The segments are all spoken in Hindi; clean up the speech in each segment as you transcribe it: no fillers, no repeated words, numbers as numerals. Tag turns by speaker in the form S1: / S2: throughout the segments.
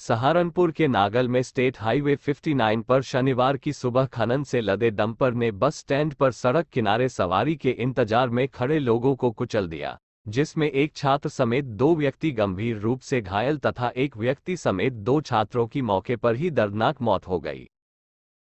S1: सहारनपुर के नागल में स्टेट हाईवे 59 पर शनिवार की सुबह खनन से लदे डंपर ने बस स्टैंड पर सड़क किनारे सवारी के इंतजार में खड़े लोगों को कुचल दिया, जिसमें एक छात्र समेत 2 व्यक्ति गंभीर रूप से घायल तथा एक व्यक्ति समेत 2 छात्रों की मौके पर ही दर्दनाक मौत हो गई।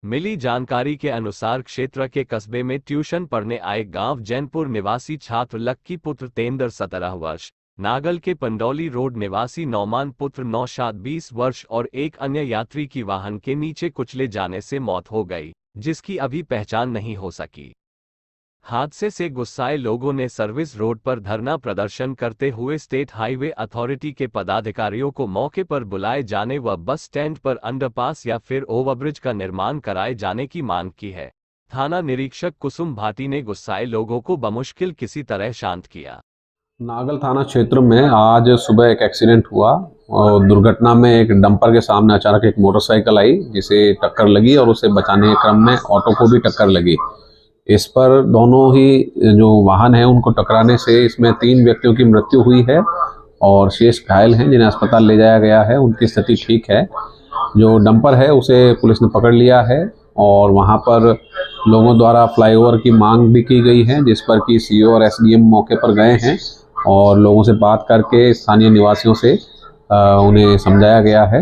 S1: मिली जानकारी के अनुसार क्षेत्र के कस्बे में ट्यूशन पढ़ने आए गांव जैनपुर निवासी छात्र लक्की पुत्र तेंदर 17 वर्ष, नागल के पंडौली रोड निवासी नौमान पुत्र नौशाद 20 वर्ष और एक अन्य यात्री की वाहन के नीचे कुचले जाने से मौत हो गई, जिसकी अभी पहचान नहीं हो सकी। हादसे से गुस्साए लोगों ने सर्विस रोड पर धरना प्रदर्शन करते हुए स्टेट हाईवे अथॉरिटी के पदाधिकारियों को मौके पर बुलाए जाने व बस स्टैंड पर अंडरपास या फिर ओवरब्रिज का निर्माण कराए जाने की मांग की है। थाना निरीक्षक कुसुम भाटी ने गुस्साए लोगों को बमुश्किल किसी तरह शांत किया।
S2: नागल थाना क्षेत्र में आज सुबह एक एक्सीडेंट हुआ और दुर्घटना में एक डंपर के सामने अचानक एक मोटरसाइकिल आई जिसे टक्कर लगी और उसे बचाने के क्रम में ऑटो को भी टक्कर लगी। इस पर दोनों ही जो वाहन है उनको टकराने से इसमें 3 व्यक्तियों की मृत्यु हुई है और शेष घायल हैं जिन्हें अस्पताल ले जाया गया है। उनकी स्थिति ठीक है। जो डंपर है उसे पुलिस ने पकड़ लिया है और वहां पर लोगों द्वारा फ्लाईओवर की मांग भी की गई है, जिस पर कि सीओ और एसडीएम मौके पर गए हैं और लोगों से बात करके स्थानीय निवासियों से उन्हें समझाया गया है।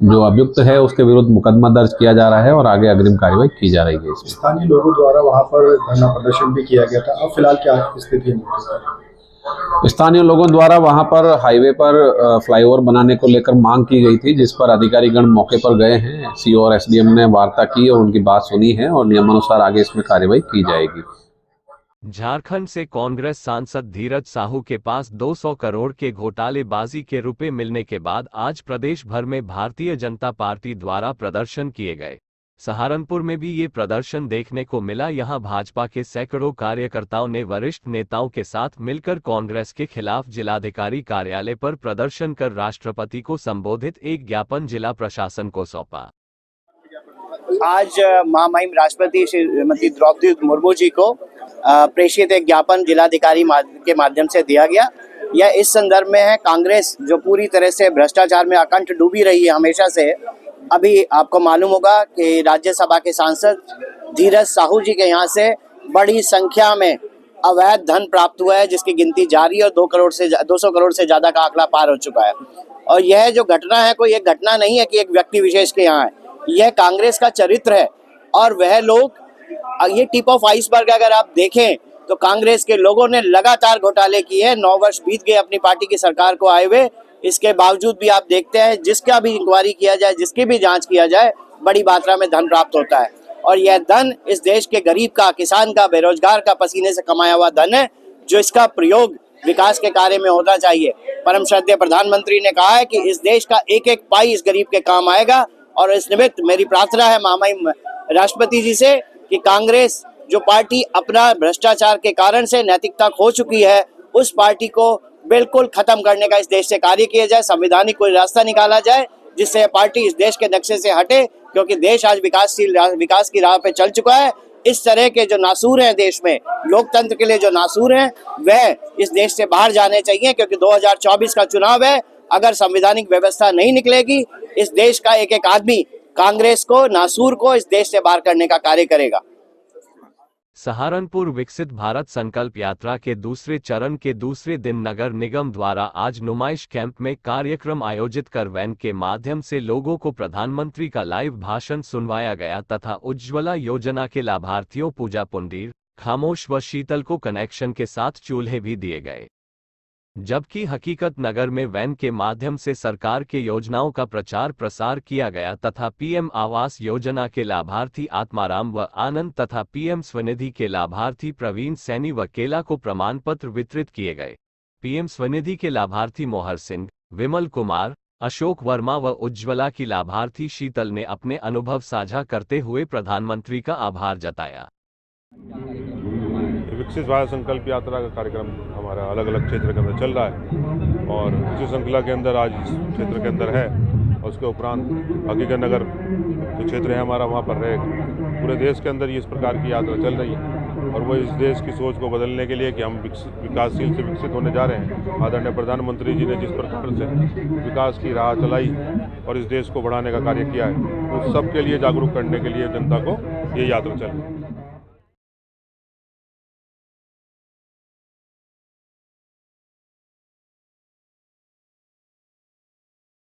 S2: जो अभियुक्त है उसके विरुद्ध मुकदमा दर्ज किया जा रहा है और आगे अग्रिम कार्रवाई की जा रही है।
S3: स्थानीय लोगों द्वारा वहां पर धरना प्रदर्शन भी किया गया था। अब फिलहाल क्या स्थिति है?
S2: स्थानीय लोगों द्वारा वहां पर हाईवे पर फ्लाईओवर बनाने को लेकर मांग की गई थी, जिस पर अधिकारीगण मौके पर गए हैं। सीओ और एसडीएम ने वार्ता की और उनकी बात सुनी है और नियमानुसार आगे इसमें कार्रवाई की जाएगी।
S1: झारखंड से कांग्रेस सांसद धीरज साहू के पास 200 करोड़ के घोटालेबाजी के रुपए मिलने के बाद आज प्रदेश भर में भारतीय जनता पार्टी द्वारा प्रदर्शन किए गए। सहारनपुर में भी ये प्रदर्शन देखने को मिला। यहां भाजपा के सैकड़ों कार्यकर्ताओं ने वरिष्ठ नेताओं के साथ मिलकर कांग्रेस के खिलाफ जिलाधिकारी कार्यालय पर प्रदर्शन कर राष्ट्रपति को संबोधित एक ज्ञापन जिला प्रशासन को सौंपा।
S4: आज महामहिम राष्ट्रपति श्रीमती द्रौपदी मुर्मू जी को प्रेषित एक ज्ञापन जिलाधिकारी के माध्यम से दिया गया। यह इस संदर्भ में है, कांग्रेस जो पूरी तरह से भ्रष्टाचार में अकंठ डूबी रही है हमेशा से। अभी आपको मालूम होगा कि राज्यसभा के सांसद धीरज साहू जी के यहाँ से बड़ी संख्या में अवैध धन प्राप्त हुआ है, जिसकी गिनती जारी है और 200 करोड़ से ज़्यादा का आंकड़ा पार हो चुका है। और यह जो घटना है कोई एक घटना नहीं है कि एक व्यक्ति विशेष के यहाँ है, यह कांग्रेस का चरित्र है। और वह लोग, ये टिप ऑफ आइसबर्ग अगर आप देखें तो कांग्रेस के लोगों ने लगातार घोटाले किए हैं। 9 वर्ष बीत गए अपनी पार्टी की सरकार को आए हुए, इसके बावजूद भी आप देखते हैं जिसका भी इंक्वायरी किया जाए, जिसकी भी जांच किया जाए, बड़ी मात्रा में धन प्राप्त होता है। और यह धन इस देश के गरीब का, किसान का, बेरोजगार का पसीने से कमाया हुआ धन है, जो इसका प्रयोग विकास के कार्य में होना चाहिए। परम श्रद्धेय प्रधानमंत्री ने कहा है कि इस देश का एक एक पाई इस गरीब के काम आएगा। और इस निमित्त मेरी प्रार्थना है महामहिम राष्ट्रपति जी से कि कांग्रेस जो पार्टी अपना भ्रष्टाचार के कारण से नैतिकता खो चुकी है, उस पार्टी को बिल्कुल खत्म करने का इस देश से कार्य किया जाए। संवैधानिक कोई रास्ता निकाला जाए जिससे यह पार्टी इस देश के नक्शे से हटे, क्योंकि देश आज विकास की राह पे चल चुका है। इस तरह के जो नासूर हैं देश में, लोकतंत्र के लिए जो नासूर हैं, वह इस देश से बाहर जाने चाहिए, क्योंकि 2024 का चुनाव है। अगर संवैधानिक व्यवस्था नहीं निकलेगी, इस देश का एक एक आदमी कांग्रेस को, नासूर को इस देश से बाहर करने का कार्य करेगा।
S1: सहारनपुर विकसित भारत संकल्प यात्रा के दूसरे चरण के दूसरे दिन नगर निगम द्वारा आज नुमाइश कैंप में कार्यक्रम आयोजित कर वैन के माध्यम से लोगों को प्रधानमंत्री का लाइव भाषण सुनवाया गया तथा उज्ज्वला योजना के लाभार्थियों पूजा पुंडीर, खामोश व शीतल को कनेक्शन के साथ चूल्हे भी दिए गए। जबकि हकीकत नगर में वैन के माध्यम से सरकार के योजनाओं का प्रचार प्रसार किया गया तथा पीएम आवास योजना के लाभार्थी आत्माराम व आनंद तथा पीएम स्वनिधि के लाभार्थी प्रवीण सैनी व केला को प्रमाण पत्र वितरित किए गए। पीएम स्वनिधि के लाभार्थी मोहर सिंह, विमल कुमार, अशोक वर्मा व उज्ज्वला की लाभार्थी शीतल ने अपने अनुभव साझा करते हुए प्रधानमंत्री का आभार जताया।
S5: विकसित भारत संकल्प यात्रा का कार्यक्रम हमारा अलग अलग क्षेत्र के अंदर चल रहा है और इसी श्रृंखला के अंदर आज इस क्षेत्र के अंदर है और उसके उपरांत हकीकत नगर जो क्षेत्र है हमारा, वहाँ पर रहेगा। पूरे देश के अंदर ये इस प्रकार की यात्रा चल रही है और वो इस देश की सोच को बदलने के लिए कि हम विकासशील से विकसित होने जा रहे हैं। आदरणीय प्रधानमंत्री जी ने जिस प्रकार से विकास की राह चलाई और इस देश को बढ़ाने का कार्य किया है, उस सब के लिए जागरूक करने के लिए जनता को ये यात्रा चल रही है।